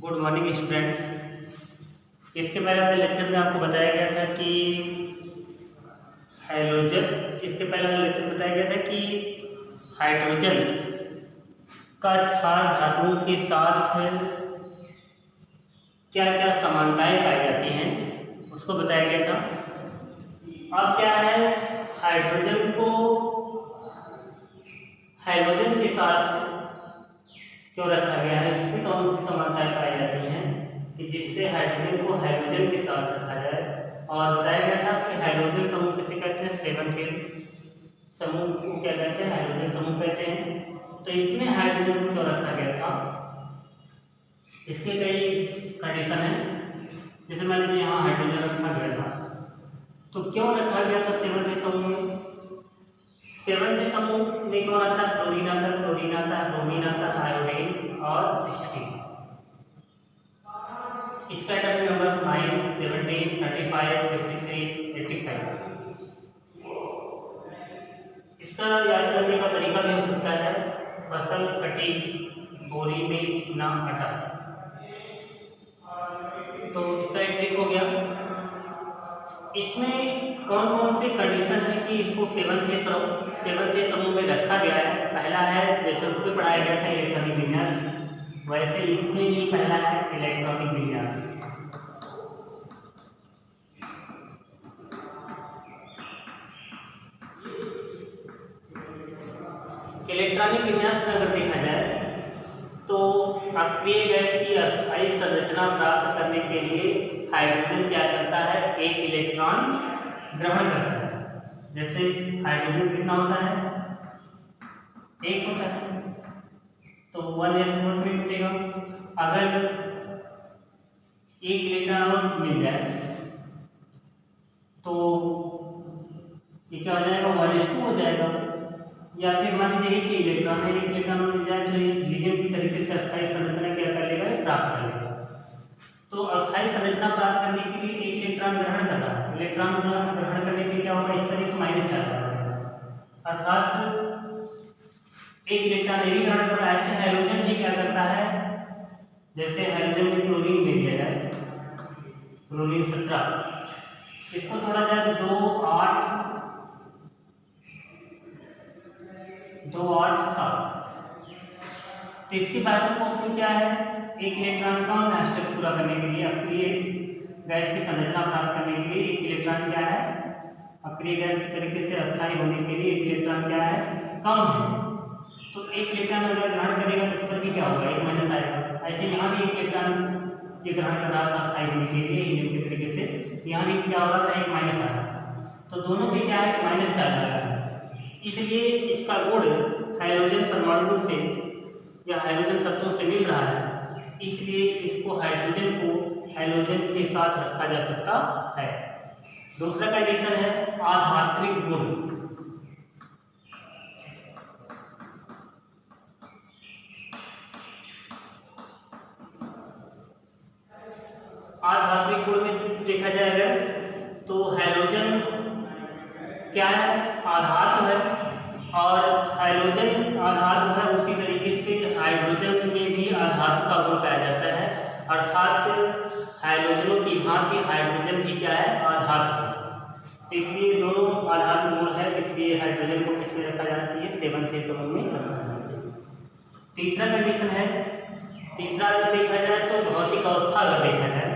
Good morning students. इसके पहले वाले लेक्चर में आपको बताया गया था कि हाइड्रोजन इसके पहले वाले लेक्चर में बताया गया था कि हाइड्रोजन का क्षार धातुओं के साथ क्या क्या समानताएं पाई जाती हैं उसको बताया गया था। अब क्या है, हाइड्रोजन को हाइड्रोजन के साथ क्यों रखा गया है, इससे कौन सी समानताएं पाई जाती हैं कि जिससे हाइड्रोजन को हाइड्रोजन के साथ रखा जाए। और बताया गया था कि हाइड्रोजन समूह किसे कहते हैं, सेवंथ समूह को क्या कहते हैं, हाइड्रोजन समूह कहते हैं। तो इसमें हाइड्रोजन को क्यों रखा गया था, इसके कई कंडीशन है। जैसे मान लीजिए यहाँ हाइड्रोजन रखा गया था, तो क्यों रखा गया था सेवंथ समूह में। सेवंथ समूह में कौन आता है, फ्लोरीन आता है, क्लोरीन आता है, ब्रोमीन आता है, आयोडीन और स्टील। इसका एटॉमिक नंबर 9, 17, 35, 53, 85। इसका याद करने का तरीका भी हो सकता है, फसल कटी बोरी में ना अटा। तो इसका एक ट्रिक हो गया। इसमें कौन कौन से कंडीशन है कि इसको सेवंथ समूह में रखा गया है। पहला है, जैसे उसमें पढ़ाया गया था इलेक्ट्रॉनिक विन्यास, वैसे इसमें भी पहला है इलेक्ट्रॉनिक विन्यास। इलेक्ट्रॉनिक विन्यास में अगर देखा जाए तो अक्रिय गैस की अस्थायी संरचना प्राप्त करने के लिए हाइड्रोजन क्या करता है, एक इलेक्ट्रॉन ग्रहण करता है। जैसे हाइड्रोजन कितना होता है, एक होता है, तो 1s मोल में टूटेगा। अगर एक इलेक्ट्रॉन और मिल जाए तो ये क्या हो जाएगा, 1s2 हो जाएगा। या फिर मान लीजिए एक ही इलेक्ट्रॉन है, एक इलेक्ट्रॉन मिल जाए तो ये हीलियम की तरीके से अस्थायी संरचना क्या कर लेगा, प्राप्त कर लेगा। तो अस्थायी संरचना प्राप्त करने के लिए एक इलेक्ट्रॉन ग्रहण कर रहा है। इलेक्ट्रॉन ग्रहण करने में क्या होगा, इस पर एक माइनस चार्ज आ जाएगा, अर्थात एक इलेक्ट्रॉन ये भी ग्रहण कर रहा है। ऐसे हाइड्रोजन भी क्या करता है, जैसे हाइड्रोजन में क्लोरीन दे दिया जाए, क्लोरीन 17, इसको थोड़ा जाए 2 8 7, तो इसकी बाध्यता पोषण क्या है, एक इलेक्ट्रॉन कम है स्टेप पूरा करने के लिए। अक्रिय गैस की संरचना प्राप्त करने के लिए एक इलेक्ट्रॉन क्या है, अक्रिय गैस के तरीके से अस्थायी होने के लिए एक इलेक्ट्रॉन क्या है, कम है। तो एक इलेक्ट्रॉन अगर ग्रहण करेगा तो इस पर भी क्या होगा, एक माइनस आएगा। ऐसे यहाँ भी एक इलेक्ट्रॉन ये ग्रहण कर रहा था अस्थायी होने के लिए हीलियम के तरीके से, यहाँ भी क्या हो रहा था, एक माइनस आ रहा था। तो दोनों भी क्या है, माइनस चार्ज आ रहा है। इसलिए इसका गुण हाइड्रोजन परमाणु से या हाइड्रोजन तत्वों से मिल रहा है, इसलिए इसको हाइड्रोजन के साथ रखा जा सकता है। दूसरा कंडीशन है आधात्विक गुण। आधात्विक गुण में देखा जाएगा तो हाइड्रोजन क्या है, आधातु है, और हाइड्रोजन आधातु है, उसी तरीके से हाइड्रोजन में भी आधातु का गुण पाया जाता है। अर्थात हाइड्रोजनों की भांति हाइड्रोजन भी क्या है, आधातु है। तो इसलिए दोनों आधातु गुण है, इसलिए हाइड्रोजन को किसमें रखा जाना चाहिए, सेवंथ समूह में रखा जाना चाहिए। तीसरा कंडीशन है, तीसरा अगर देखा जाए तो भौतिक अवस्था अगर देखा जाए,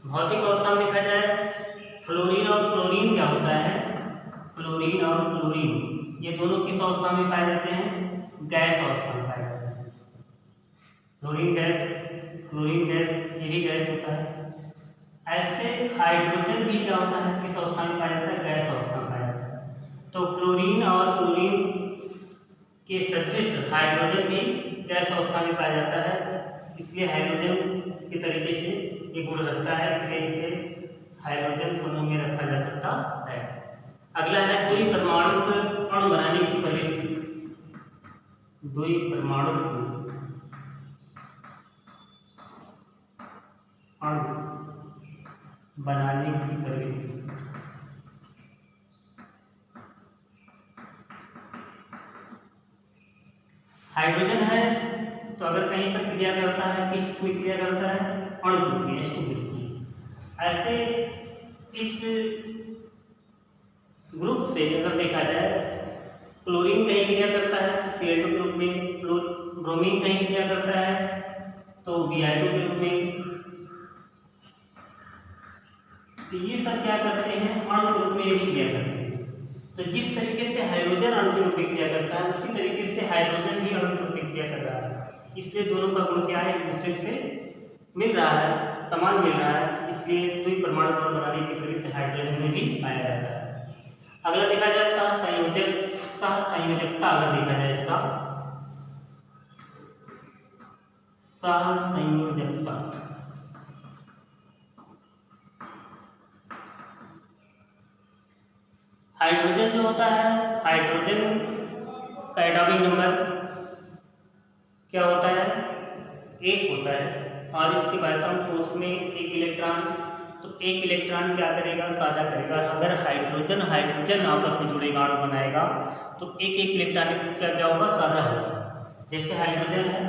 भौतिक अवस्था में देखा जाए फ्लोरीन और क्लोरीन क्या होता है, फ्लोरीन और क्लोरीन ये दोनों किस अवस्था में पाए जाते हैं, गैस अवस्था में पाए जाते हैं। फ्लोरीन गैस, क्लोरीन गैस, ये भी गैस होता है। ऐसे हाइड्रोजन भी क्या होता है, किस अवस्था में पाया जाता है, गैस अवस्था में पाया जाता है। तो फ्लोरीन और क्लोरीन के सदृश हाइड्रोजन भी गैस अवस्था में पाया जाता है, इसलिए हाइड्रोजन के तरीके से ये गुण रखता है, इसलिए इसे हाइड्रोजन समूह में रखा जा सकता है। अगला है द्विपरमाणुक अणु बनाने की प्रवृत्ति। द्विपरमाणुक अणु बनाने की प्रवृत्ति। हाइड्रोजन है तो अगर कहीं पर क्रिया करता है, किस में क्रिया करता है, अणु ग्रुप में, H2 ग्रुप में। ऐसे इस ग्रुप से अगर देखा जाए, क्लोरीन कहीं क्रिया करता है Cl2 ग्रुप में, ब्रोमीन कहीं क्रिया करता है तो Br2 ग्रुप में। तो ये सब क्या करते हैं, अणु ग्रुप में भी क्रिया करते हैं। तो जिस तरीके से हाइड्रोजन अणु ग्रुप में क्रिया करता है, उसी तरीके से हाइड्रोजन भी अणु ग्रुप में क्रिया कर रहा है। इसलिए दोनों का गुण क्या है, एक दूसरे से मिल रहा है, समान मिल रहा है, इसलिए द्विपरमाणु बॉन्ड बनाने की प्रवृत्ति हाइड्रोजन में भी पाया जाता है। अगला देखा जाए सहसंयोजकता। अगर देखा जाए इसका सहसंयोजकता, हाइड्रोजन जो होता है, हाइड्रोजन का एटॉमिक नंबर क्या होता है, 1 होता है, और इसके बाध्यता कोष में 1 इलेक्ट्रॉन। तो 1 इलेक्ट्रॉन क्या करेगा, साझा करेगा। अगर हाइड्रोजन आपस में जुड़ेगा, अणु बनाएगा, तो एक इलेक्ट्रॉन क्या होगा, साझा होगा। जैसे हाइड्रोजन है,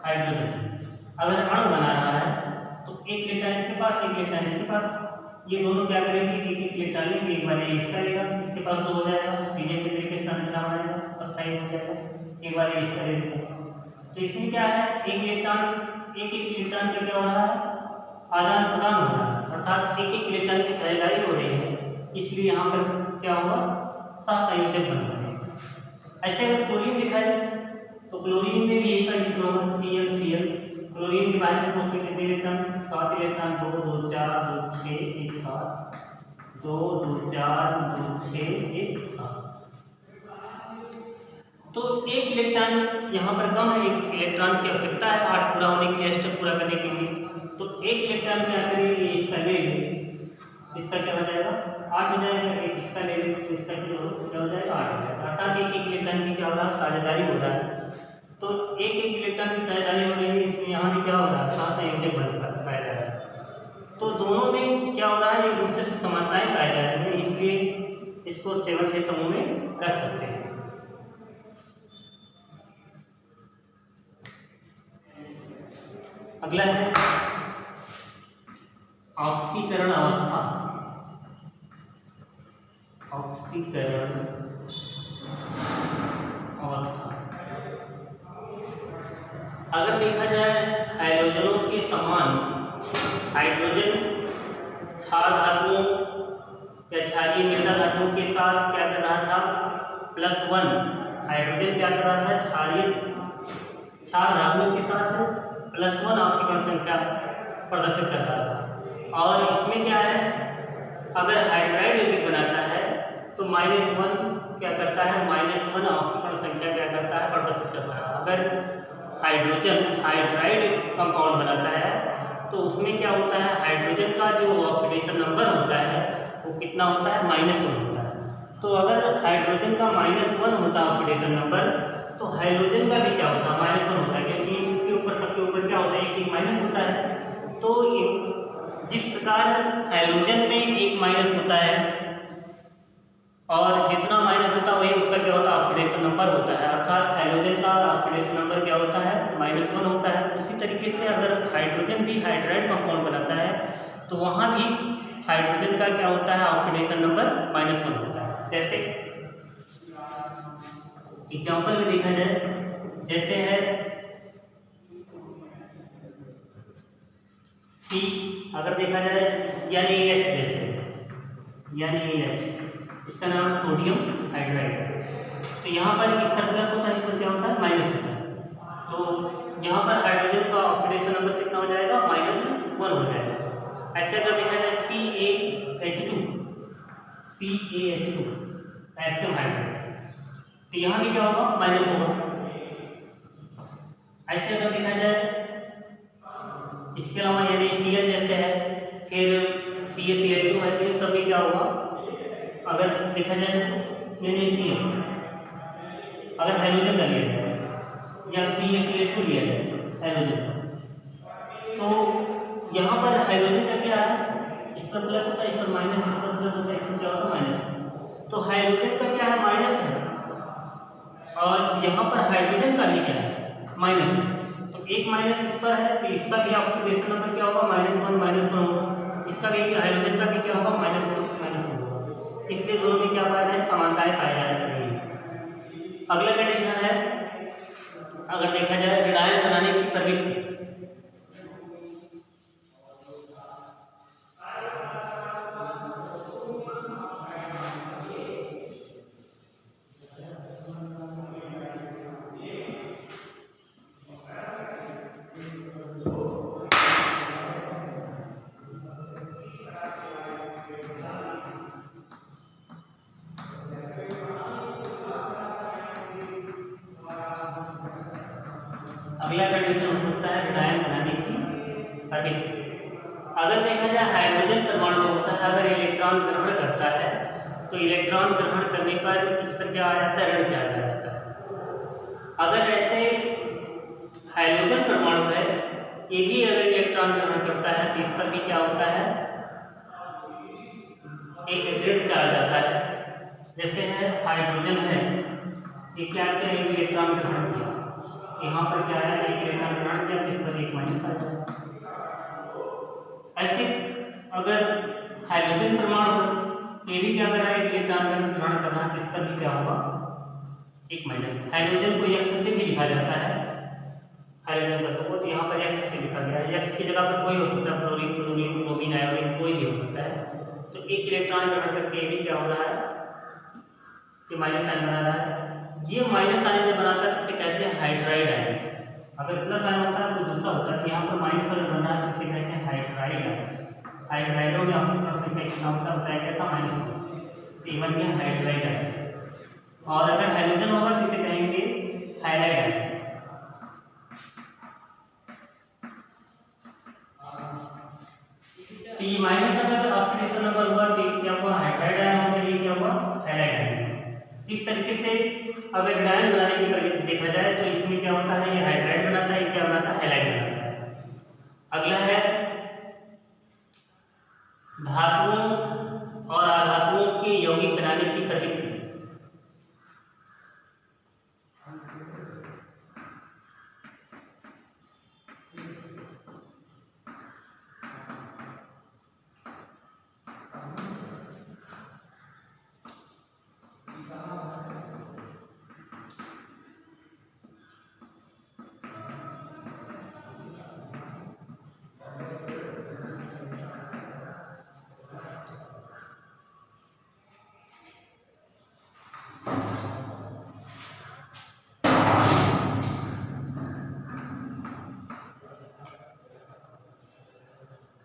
हाइड्रोजन अगर अणु बना रहा है तो 1 इलेक्ट्रॉन इसके पास, 1 इलेक्ट्रॉन इसके पास, ये दोनों क्या करेंगे, एक इलेक्ट्रॉन लेंगे, एक बार इसका लेगा, इसके पास 2 हो जाएगा, हीलियम के तरीके से संरचना बनाएगा, अस्थायी हो जाएगा, एक बार इसका लेगा। तो इसमें क्या है, एक इलेक्ट्रॉन का क्या हो रहा है, आदान प्रदान हो रहा है, अर्थात एक इलेक्ट्रॉन की साझेदारी हो रही है, इसलिए यहाँ पर क्या होगा, सहसंयोजक बन रहा है। ऐसे अगर क्लोरीन दिखा जाए तो क्लोरीन में भी यही कंडीशन होगा, Cl क्लोरीन के बारे में उसमें कितने इलेक्ट्रॉन, 7 इलेक्ट्रॉन, 2 2 4 2 6 1 7, 2 2 4 2 6 1 7। तो 1 इलेक्ट्रॉन यहाँ पर कम है, 1 इलेक्ट्रॉन की आवश्यकता है 8 पूरा होने के लिए, स्टेप पूरा करने के लिए। तो 1 इलेक्ट्रॉन क्या करेंगे, इसका ले लें, इसका क्या हो जाएगा, 8 हो जाएगा, एक इसका ले लें तो इसका क्या हो जाएगा, 8 हो जाएगा। अर्थात एक इलेक्ट्रॉन की क्या हो रहा है, साझेदारी हो रहा है। तो एक इलेक्ट्रॉन की साझेदारी हो रही है, इसमें यहाँ भी क्या हो रहा है, सहसंयोजक बन पाया जा रहा है। तो दोनों में क्या हो रहा है, एक दूसरे से समानताएं पाई जा रही है, इसलिए इसको 7 के समूह में रख सकते हैं। अगला है ऑक्सीकरण अवस्था। ऑक्सीकरण अवस्था अगर देखा जाए, हाइड्रोजनों के समान हाइड्रोजन क्षार धातुओं या क्षारीय मृदा धातुओं के साथ क्या कर रहा था, +1। हाइड्रोजन क्या कर रहा था, क्षार धातुओं के साथ +1 ऑक्सीकरण संख्या प्रदर्शित कर रहा था। और इसमें क्या है, अगर हाइड्राइड यौगिक बनाता है तो -1 क्या करता है, -1 ऑक्सीकरण संख्या क्या करता है, प्रदर्शित करता है। अगर हाइड्रोजन हाइड्राइड कंपाउंड बनाता है तो उसमें क्या होता है, हाइड्रोजन का जो ऑक्सीडेशन नंबर होता है वो कितना होता है, -1 होता है। तो अगर हाइड्रोजन का -1 होता है ऑक्सीडेशन नंबर, तो हाइड्रोजन का भी क्या होता है, -1 होता है, क्योंकि सबके ऊपर क्या होता है, एक माइनस होता है। तो जिस प्रकार हाइड्रोजन में एक माइनस होता है और जितना माइनस होता है वही उसका क्या होता है, ऑक्सीडेशन नंबर होता है। अर्थात हाइड्रोजन का ऑक्सीडेशन नंबर क्या होता है, -1 होता है। उसी तरीके से अगर हाइड्रोजन भी हाइड्राइड कंपाउंड बनाता है तो वहाँ भी हाइड्रोजन का क्या होता है, ऑक्सीडेशन नंबर -1 होता है। जैसे एग्जाम्पल में देखा जाए, जैसे है C, अगर देखा जाए NaH, जैसे NaH, इसका नाम सोडियम हाइड्राइड। तो यहाँ पर इस तरह प्लस होता है, इस पर क्या होता है, माइनस होता है। तो यहाँ पर हाइड्रोजन का ऑक्सीडेशन नंबर कितना हो जाएगा, -1 हो जाएगा। ऐसे अगर देखा जाए CaH2, कैल्शियम हाइड्राइड, तो यहाँ भी क्या होगा, माइनस होगा। ऐसे अगर देखा जाए, इसके अलावा NaCl जैसे है, फिर CaCl2 है, इन सब में क्या होगा, अगर देखा जाए NaCl अगर हाइड्रोजन का लिया जाए या CaCl2 लिया जाए हाइड्रोजन का, तो यहाँ पर हाइड्रोजन का क्या है, इस पर प्लस होता है, इस पर माइनस, इस पर प्लस होता है, इस पर क्या होता है, माइनस। तो हाइड्रोजन का क्या है, माइनस है, और यहाँ पर हाइड्रोजन का भी क्या है, माइनस है, तो एक माइनस इस पर है, तो इसका भी ऑक्सीडेशन नंबर क्या होगा, -1 होगा, इसका भी हाइड्रोजन का भी क्या होगा, -1 होगा। इसलिए दोनों में क्या पाया जाए, समानताएं पाई जा रही है। अगला कंडीशन है, अगर देखा जाए ऋणायन बनाने की प्रवृत्ति, अगला कंडीशन हो सकता है ऋणायन बनाने की प्रवृत्ति। अगर देखा जाए हाइड्रोजन परमाणु होता है, अगर इलेक्ट्रॉन ग्रहण करता है तो इलेक्ट्रॉन ग्रहण करने पर इस पर क्या आ जाता है, ऋण चार्ज आ जाता है। अगर ऐसे हाइड्रोजन परमाणु है, ये भी अगर इलेक्ट्रॉन ग्रहण करता है तो इस पर भी क्या होता है, एक ऋण चार्ज आता है। जैसे है हाइड्रोजन है, ये क्या किया, एक इलेक्ट्रॉन ग्रहण किया, यहाँ पर क्या है, एक इलेक्ट्रॉन ग्रहण किया तो इस पर एक माइनस आ जाए। ऐसे अगर हाइड्रोजन परमाणु हो तो ये भी क्या कर रहा है, एक इलेक्ट्रॉन ग्रहण कर रहा है, तो इस पर भी क्या होगा, एक माइनस। हाइड्रोजन को x से भी लिखा जाता है, हाइड्रोजन तत्व को, तो यहाँ पर x से लिखा गया है। x की जगह पर कोई हो सकता है, फ्लोरीन, क्लोरीन, ब्रोमीन, आयोडीन, कोई भी हो सकता है। तो एक इलेक्ट्रॉन ग्रहण करके ये भी क्या हो रहा है, ये माइनस साइन बना रहा है। ये माइनस साइन जब बनाता है तो इसे कहते हैं हाइड्राइड आयन। अगर प्लस आयन होता है तो दूसरा होता है, तो यहाँ पर माइनस वाला बन रहा है तो इसे कहते हैं हाइड्राइड आयन। हाइड्राइडों में ऑक्सीजन संख्या कितना होता है बताया गया था, -1, तो बन गया हाइड्राइड आयन। और अगर हाइड्रोजन होगा तो इसे कहेंगे हाइलाइड आयन। तो ये माइनस अगर ऑक्सीडेशन नंबर हुआ तो क्या हुआ, हाइड्राइड आयन होगा, ये क्या हुआ, हाइलाइड आयन। इस तरीके से अगर ऋणायन बनाने की प्रवृत्ति देखा जाए तो इसमें क्या होता है, ये हाइड्राइड बनाता है, ये क्या बनाता है, हाइलाइड बनाता है। अगला है धातुओं और अधातुओं के यौगिक बनाने की प्रवृत्ति।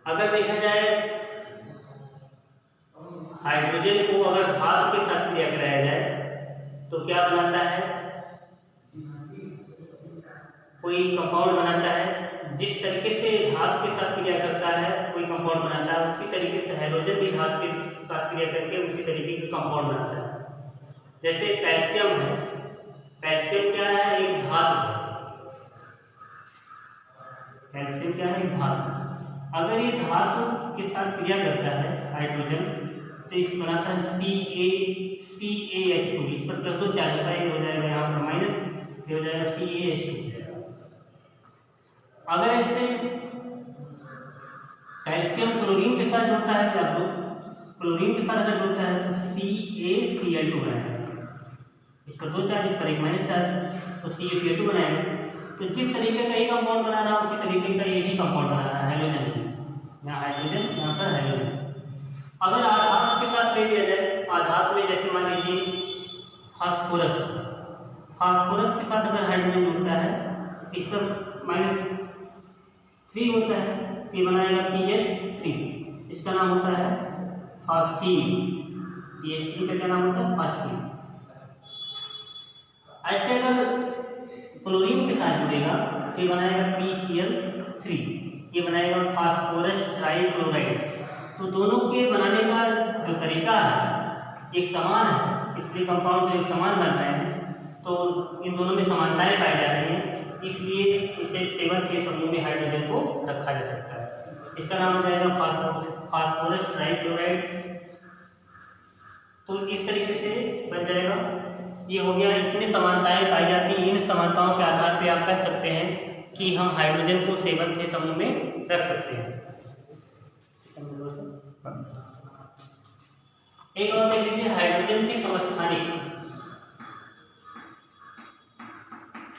अगर देखा जाए हाइड्रोजन को अगर धातु के साथ क्रिया कराया जाए तो क्या बनाता है, कोई कंपाउंड बनाता है। जिस तरीके से धातु के साथ क्रिया करता है कोई कंपाउंड बनाता है, उसी तरीके से हाइड्रोजन भी धातु के साथ क्रिया करके उसी तरीके का कंपाउंड बनाता है। जैसे कैल्शियम है, कैल्शियम क्या है, एक धातु है। कैल्शियम क्या है, एक धातु। अगर ये धातु के साथ क्रिया करता है हाइड्रोजन तो इस बनाता है CaH2, इस पर प्लस 2 चार्ज होता है, ये हो जाएगा यहाँ पर माइनस, ये हो जाएगा CaH2 हो जाएगा। अगर ऐसे कैल्शियम क्लोरीन के साथ जुड़ता है, क्या क्लोरीन के साथ अगर जुड़ता है तो CaCl2 बनाएगा, इस पर 2 चार्ज, इस पर एक माइनस चार्ज, तो CaCl2 बनाएगा। तो जिस तरीके का ये कंपाउंड बना रहा है उसी तरीके का ये भी कंपाउंड बना रहा है, हाइड्रोजन, यहाँ हाइड्रोजन, यहाँ पर हाइड्रोजन। अगर आधात के साथ ले लिया जाए, आधात में जैसे मान लीजिए फास्फोरस, फास्फोरस के साथ अगर हाइड्रोजन जुड़ता है तो इस पर -3 होता है, तो ये बनाएगा PH3, इसका नाम होता है फास्फीन। PH3 का क्या नाम होता है, फास्फीन। ऐसे अगर क्लोरीन के साथ जुड़ेगा तो ये बनाएगा PCl3, ये बनाएगा फास्फोरस ट्राइक्लोराइड। तो दोनों के बनाने का जो तरीका है एक समान है, इसलिए कंपाउंड जो एक समान बन रहे हैं, तो इन दोनों में समानताएं पाई जा रही हैं, इसलिए इसे 7 के समूह में हाइड्रोजन को रखा जा सकता है। इसका नाम हो जाएगा फास्फोरस ट्राइक्लोराइड। तो इस तरीके से बन जाएगा ये हो गया, इतनी समानताएं पाई जाती हैं। इन समानताओं के आधार पे आप कह सकते हैं कि हम हाइड्रोजन को C1 के समूह में रख सकते हैं। एक और देख लीजिए, हाइड्रोजन की समस्थानिक।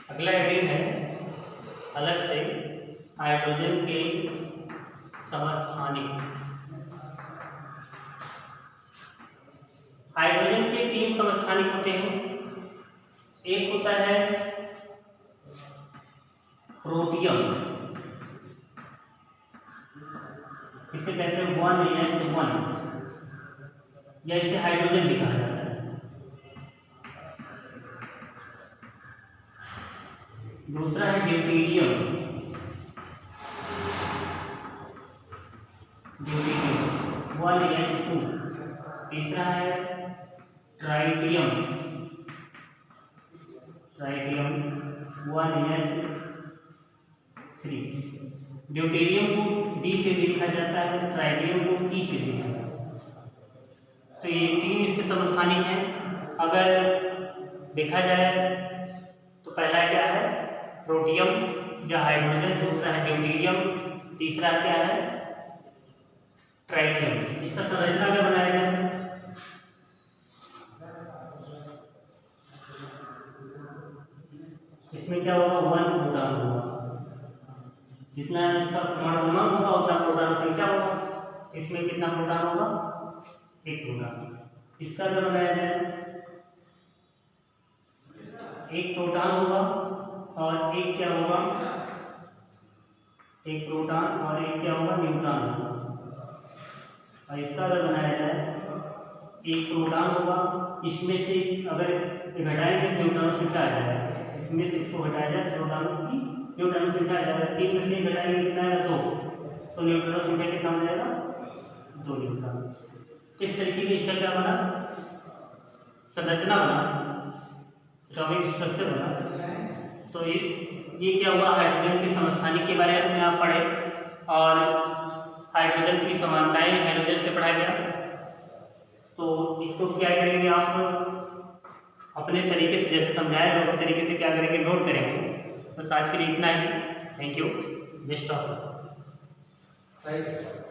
अगला हेडिंग है अलग से हाइड्रोजन के समस्थानिक। हाइड्रोजन के 3 समस्थानिक होते हैं। एक होता है प्रोटियम, इसे कहते हैं 1H1 या इसे हाइड्रोजन भी कहा जाता है। दूसरा है ड्यूटेरियम, 1H2। तीसरा है ट्राइटियम, 1H3। ड्यूटेरियम को D से भी लिखा जाता है, ट्राइटियम को T से भी लिखा जाता है। तो ये 3 इसके समस्थानिक हैं। अगर देखा जाए तो पहला क्या है, प्रोटियम या हाइड्रोजन, दूसरा है ड्यूटेरियम, तीसरा क्या है ट्राइटियम। इसका संरचना अगर बनाया जाए, इसमें क्या होगा, 1 प्रोटॉन होगा। जितना इसका परमाणु क्रमांक होगा उतना प्रोटॉन संख्या होगा। इसमें कितना प्रोटॉन होगा, 1 प्रोटॉन। इसका अगर बनाया जाए, 1 प्रोटॉन होगा और 1 क्या होगा, 1 प्रोटॉन और 1 क्या होगा, न्यूट्रॉन होगा। और इसका अगर बनाया जाए, 1 प्रोटॉन होगा, इसमें से अगर घटाएंगे तो न्यूट्रॉन संख्या आ जाएगा। इसमें से इसको घटाया जाए प्रोटॉन की न्यूट्रॉन संख्या आ जाएगा। 3 में से घटाएंगे कितना आएगा, 2, तो न्यूट्रॉन संख्या कितना हो जाएगा, 2 न्यूट्रॉन। इस तरीके से इसका क्या बना, संरचना बना, एटॉमिक स्ट्रक्चर बना। तो ये क्या हुआ, हाइड्रोजन के समस्थानिक के बारे में आप पढ़े और हाइड्रोजन की समानताएं हाइड्रोजन से पढ़ा गया। तो इसको क्या करेंगे आप अपने तरीके से, जैसे समझाया गया उसी तरीके से क्या करेंगे, नोट करेंगे। बस आज के लिए इतना ही। Thank you, best of luck.